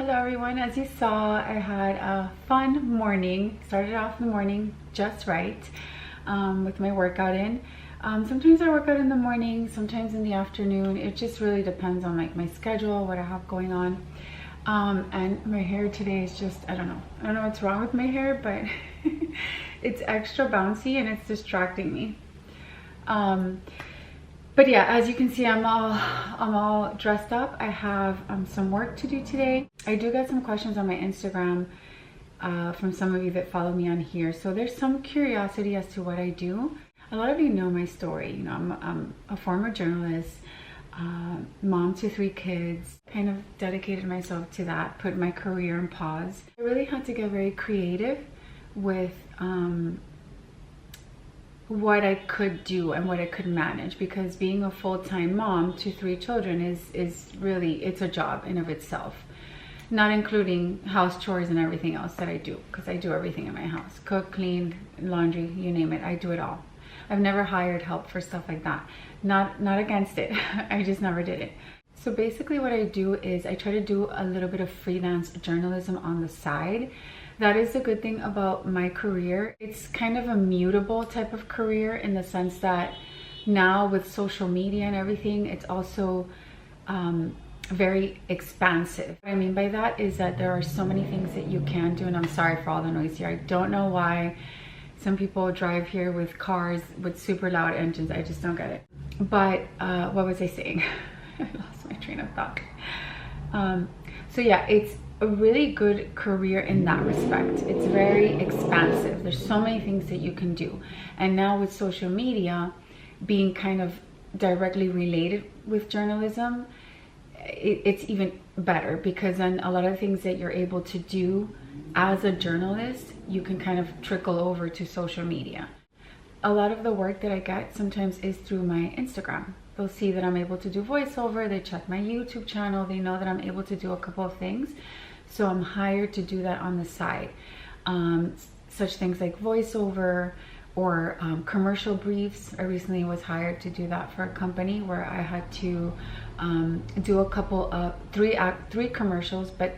Hello everyone. As you saw, I had a fun morning. Started off in the morning just right with my workout in. Sometimes I work out in the morning, sometimes in the afternoon. It just really depends on like my schedule, what I have going on. And my hair today is just, I don't know what's wrong with my hair, but it's extra bouncy and it's distracting me. But yeah, as you can see, I'm all dressed up. I have some work to do today. I do get some questions on my Instagram from some of you that follow me on here. So there's some curiosity as to what I do. A lot of you know my story. You know, I'm a former journalist, mom to 3 kids, kind of dedicated myself to that, put my career on pause. I really had to get very creative with what I could do and what I could manage, because being a full-time mom to 3 children is really, it's a job in of itself, not including house chores and everything else that I do, because I do everything in my house. Cook, clean, laundry, you name it, I do it all. I've never hired help for stuff like that. Not against it, I just never did it. So basically what I do is I try to do a little bit of freelance journalism on the side. That is the good thing about my career. It's kind of a mutable type of career in the sense that now with social media and everything, it's also very expansive. What I mean by that is that there are so many things that you can do, and I'm sorry for all the noise here. I don't know why some people drive here with cars with super loud engines. I just don't get it. But what was I saying? I lost my train of thought. So yeah, it's a really good career in that respect. It's very expansive. There's so many things that you can do. And now with social media being kind of directly related with journalism, it's even better, because then a lot of things that you're able to do as a journalist, you can kind of trickle over to social media. A lot of the work that I get sometimes is through my Instagram. They'll see that I'm able to do voiceover, they check my YouTube channel, they know that I'm able to do a couple of things. So I'm hired to do that on the side. Such things like voiceover or commercial briefs. I recently was hired to do that for a company where I had to do a couple of three commercials, but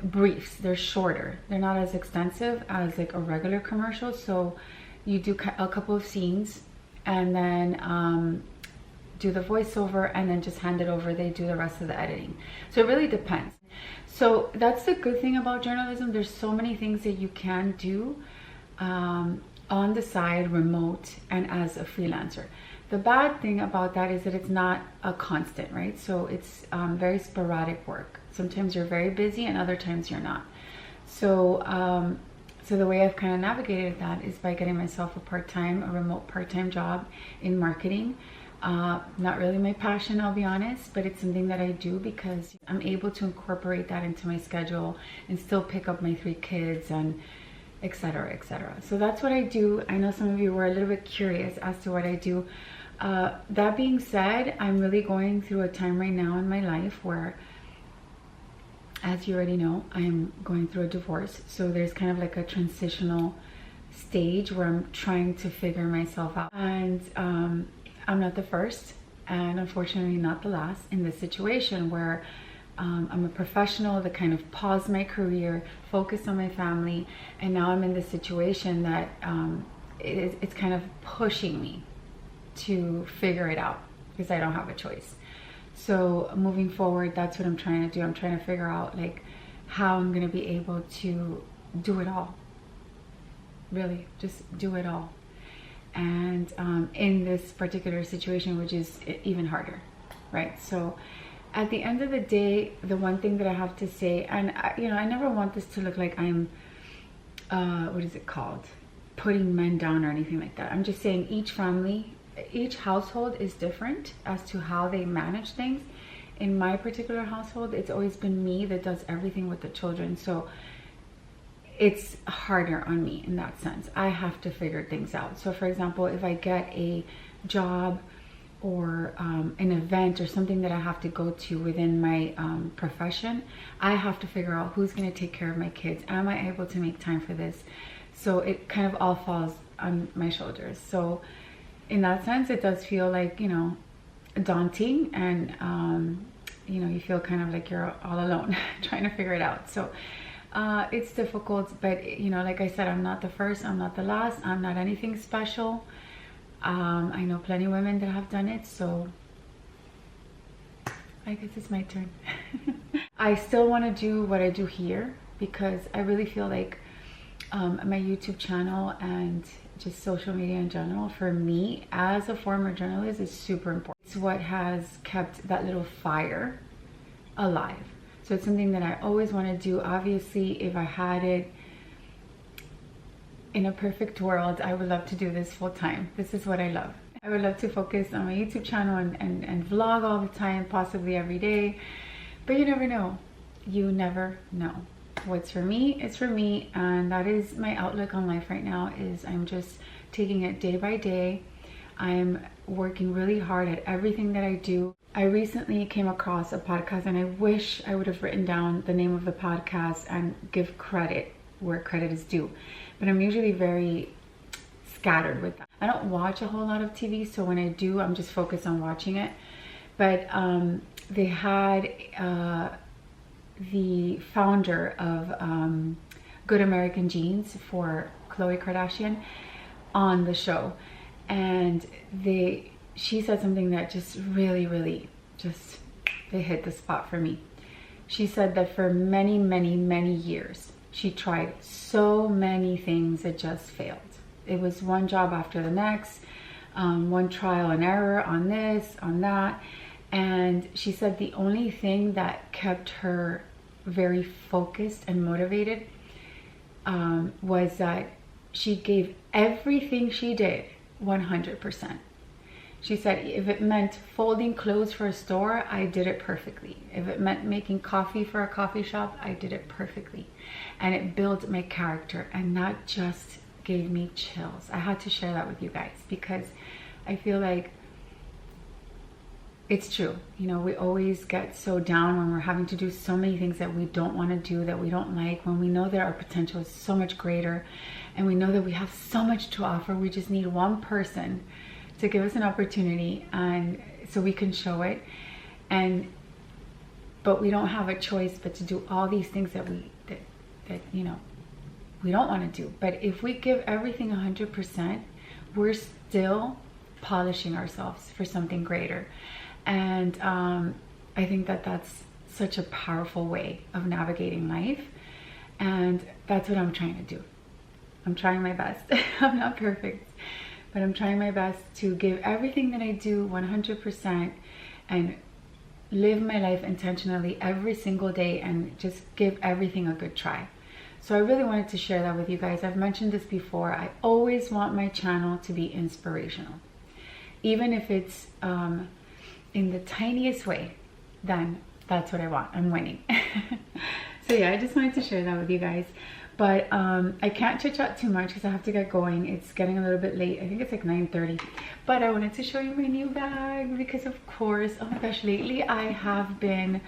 briefs. They're shorter. They're not as extensive as like a regular commercial. So you do a couple of scenes and then do the voiceover and then just hand it over. They do the rest of the editing. So it really depends. So that's the good thing about journalism. There's so many things that you can do on the side, remote, and as a freelancer. The bad thing about that is that it's not a constant, right? So it's very sporadic work. Sometimes you're very busy and other times you're not. So so the way I've kind of navigated that is by getting myself a remote part-time job in marketing. Not really my passion, I'll be honest, but it's something that I do because I'm able to incorporate that into my schedule and still pick up my 3 kids and etc., etc. So that's what I do. I know some of you were a little bit curious as to what I do. That being said, I'm really going through a time right now in my life where, as you already know, I'm going through a divorce. So there's kind of like a transitional stage where I'm trying to figure myself out. And I'm not the first, and unfortunately not the last, in this situation where I'm a professional that kind of paused my career, focused on my family, and now I'm in this situation that it's kind of pushing me to figure it out because I don't have a choice. So moving forward, that's what I'm trying to do. I'm trying to figure out like how I'm gonna be able to do it all. Really, just do it all. And in this particular situation, which is even harder, right? So at the end of the day, the one thing that I have to say, and I never want this to look like I'm what is it called, putting men down or anything like that. I'm just saying each family, each household is different as to how they manage things. In my particular household, it's always been me that does everything with the children, so it's harder on me in that sense. I have to figure things out. So for example, if I get a job or an event or something that I have to go to within my profession, I have to figure out who's going to take care of my kids. Am I able to make time for this? So it kind of all falls on my shoulders. So in that sense, it does feel like, daunting and you know, you feel kind of like you're all alone trying to figure it out. So it's difficult, but you know, like I said, I'm not the first, I'm not the last, I'm not anything special. I know plenty of women that have done it, so I guess it's my turn. I still want to do what I do here because I really feel like my YouTube channel and just social media in general, for me as a former journalist, is super important. It's what has kept that little fire alive. So it's something that I always want to do. Obviously, if I had it in a perfect world, I would love to do this full time. This is what I love. I would love to focus on my YouTube channel and vlog all the time, possibly every day. But you never know. You never know. What's for me is for me, and that is my outlook on life right now. Is I'm just taking it day by day. I'm working really hard at everything that I do. I recently came across a podcast, and I wish I would have written down the name of the podcast and give credit where credit is due. But I'm usually very scattered with that. I don't watch a whole lot of TV, so when I do, I'm just focused on watching it. But they had the founder of Good American Jeans for Khloe Kardashian on the show, and she said something that just really just they hit the spot for me. She said that for many years she tried so many things that just failed. It was one job after the next, one trial and error on this, on that. And she said the only thing that kept her very focused and motivated was that she gave everything she did 100%. She said if it meant folding clothes for a store, I did it perfectly. If it meant making coffee for a coffee shop, I did it perfectly. And it built my character, and that just gave me chills. I had to share that with you guys because I feel like it's true. You know, we always get so down when we're having to do so many things that we don't want to do, that we don't like, when we know that our potential is so much greater and we know that we have so much to offer. We just need one person to give us an opportunity, and so we can show it. But we don't have a choice but to do all these things that you know, we don't want to do. But if we give everything 100%, we're still polishing ourselves for something greater. And I think that that's such a powerful way of navigating life. And that's what I'm trying to do. I'm trying my best. I'm not perfect, but I'm trying my best to give everything that I do 100% and live my life intentionally every single day and just give everything a good try. So I really wanted to share that with you guys. I've mentioned this before. I always want my channel to be inspirational. Even if it's in the tiniest way, then that's what I want. I'm winning. So yeah, I just wanted to share that with you guys. But I can't chit chat too much because I have to get going. It's getting a little bit late. I think it's like 9:30. But I wanted to show you my new bag because, of course, oh my gosh, lately I have been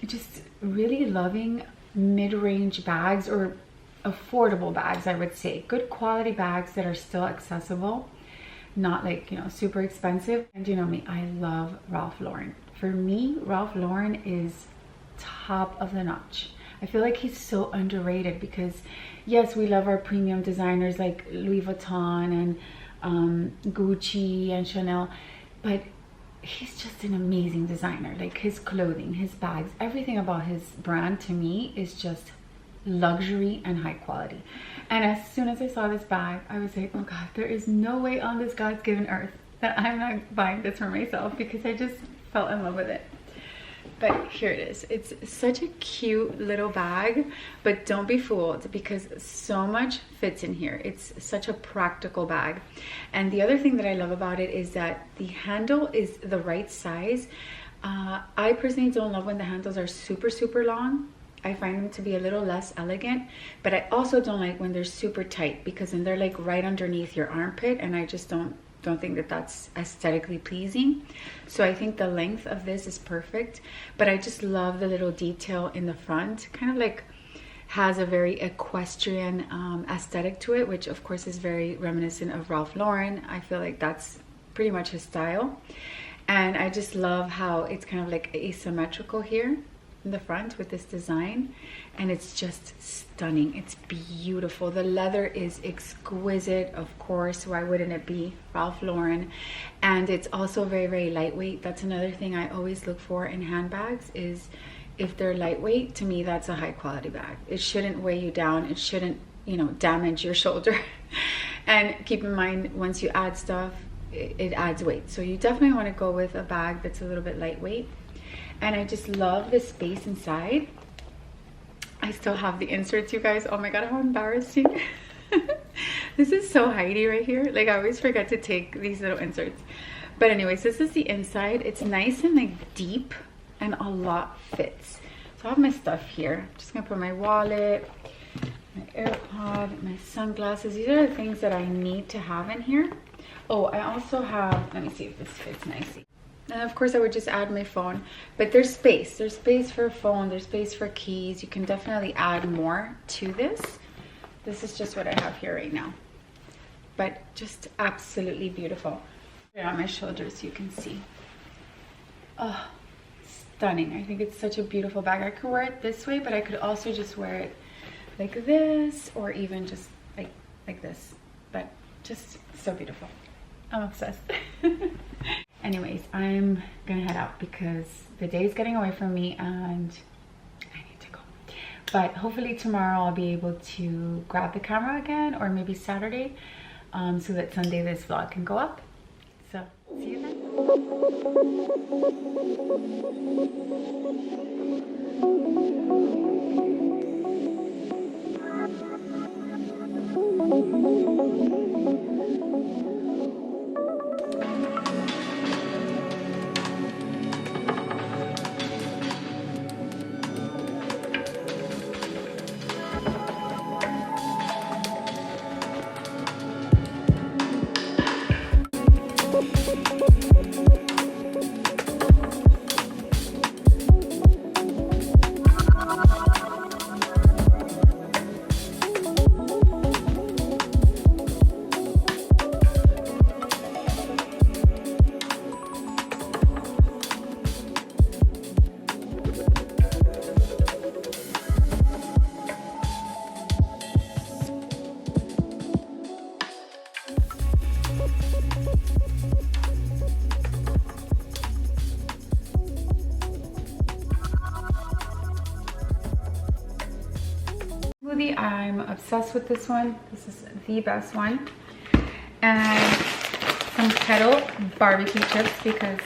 just really loving mid-range bags, or affordable bags, I would say. Good quality bags that are still accessible, not like, you know, super expensive. And you know me, I love Ralph Lauren. For me, Ralph Lauren is top of the notch. I feel like he's so underrated because yes, we love our premium designers like Louis Vuitton and Gucci and Chanel, but he's just an amazing designer. Like his clothing, his bags, everything about his brand to me is just luxury and high quality. And as soon as I saw this bag, I was like, oh God, there is no way on this God's given earth that I'm not buying this for myself, because I just fell in love with it. But here it is. It's such a cute little bag, but don't be fooled because so much fits in here. It's such a practical bag. And the other thing that I love about it is that the handle is the right size. I personally don't love when the handles are super long. I find them to be a little less elegant, but I also don't like when they're super tight, because then they're like right underneath your armpit, and I just don't think that that's aesthetically pleasing. So I think the length of this is perfect, but I just love the little detail in the front. Kind of like has a very equestrian aesthetic to it, which of course is very reminiscent of Ralph Lauren. I feel like that's pretty much his style. And I just love how it's kind of like asymmetrical here in the front with this design, and it's just stunning. It's beautiful. The leather is exquisite, of course. Why wouldn't it be? Ralph Lauren. And it's also very, very lightweight. That's another thing I always look for in handbags, is if they're lightweight. To me, that's a high quality bag. It shouldn't weigh you down. It shouldn't, you know, damage your shoulder. And keep in mind, once you add stuff, it adds weight. So you definitely want to go with a bag that's a little bit lightweight. And I just love the space inside. I still have the inserts, you guys. Oh my god, how embarrassing. This is so Heidi right here. Like, I always forget to take these little inserts. But anyways, this is the inside. It's nice and like deep, and a lot fits. So I have my stuff here. I'm just gonna put my wallet, my AirPod, my sunglasses. These are the things that I need to have in here. Oh, I also have, let me see if this fits nicely. And of course I would just add my phone, but there's space. There's space for a phone, there's space for keys. You can definitely add more to this. This is just what I have here right now. But just absolutely beautiful. Put it on my shoulders so you can see. Oh, stunning. I think it's such a beautiful bag. I could wear it this way, but I could also just wear it like this, or even just like this. But just so beautiful. I'm obsessed. Anyways, I'm gonna head out because the day is getting away from me and I need to go. But hopefully tomorrow I'll be able to grab the camera again, or maybe Saturday, so that Sunday this vlog can go up. So see you then. I'm obsessed with this one. This is the best one. And some kettle barbecue chips because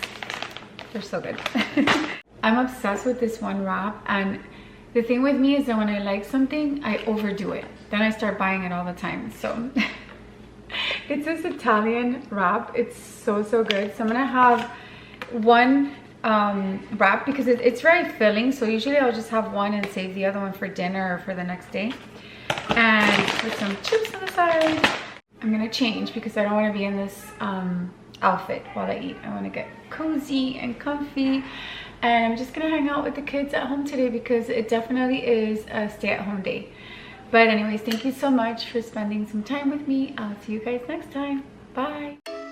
they're so good. I'm obsessed with this one wrap, and the thing with me is that when I like something, I overdo it. Then I start buying it all the time. So it's this Italian wrap. It's so good. So I'm gonna have one wrap because it's very filling. So usually I'll just have one and save the other one for dinner or for the next day. And put some chips on the side. I'm gonna change because I don't want to be in this outfit while I eat. I want to get cozy and comfy, and I'm just gonna hang out with the kids at home today because it definitely is a stay-at-home day. But anyways, thank you so much for spending some time with me. I'll see you guys next time. Bye.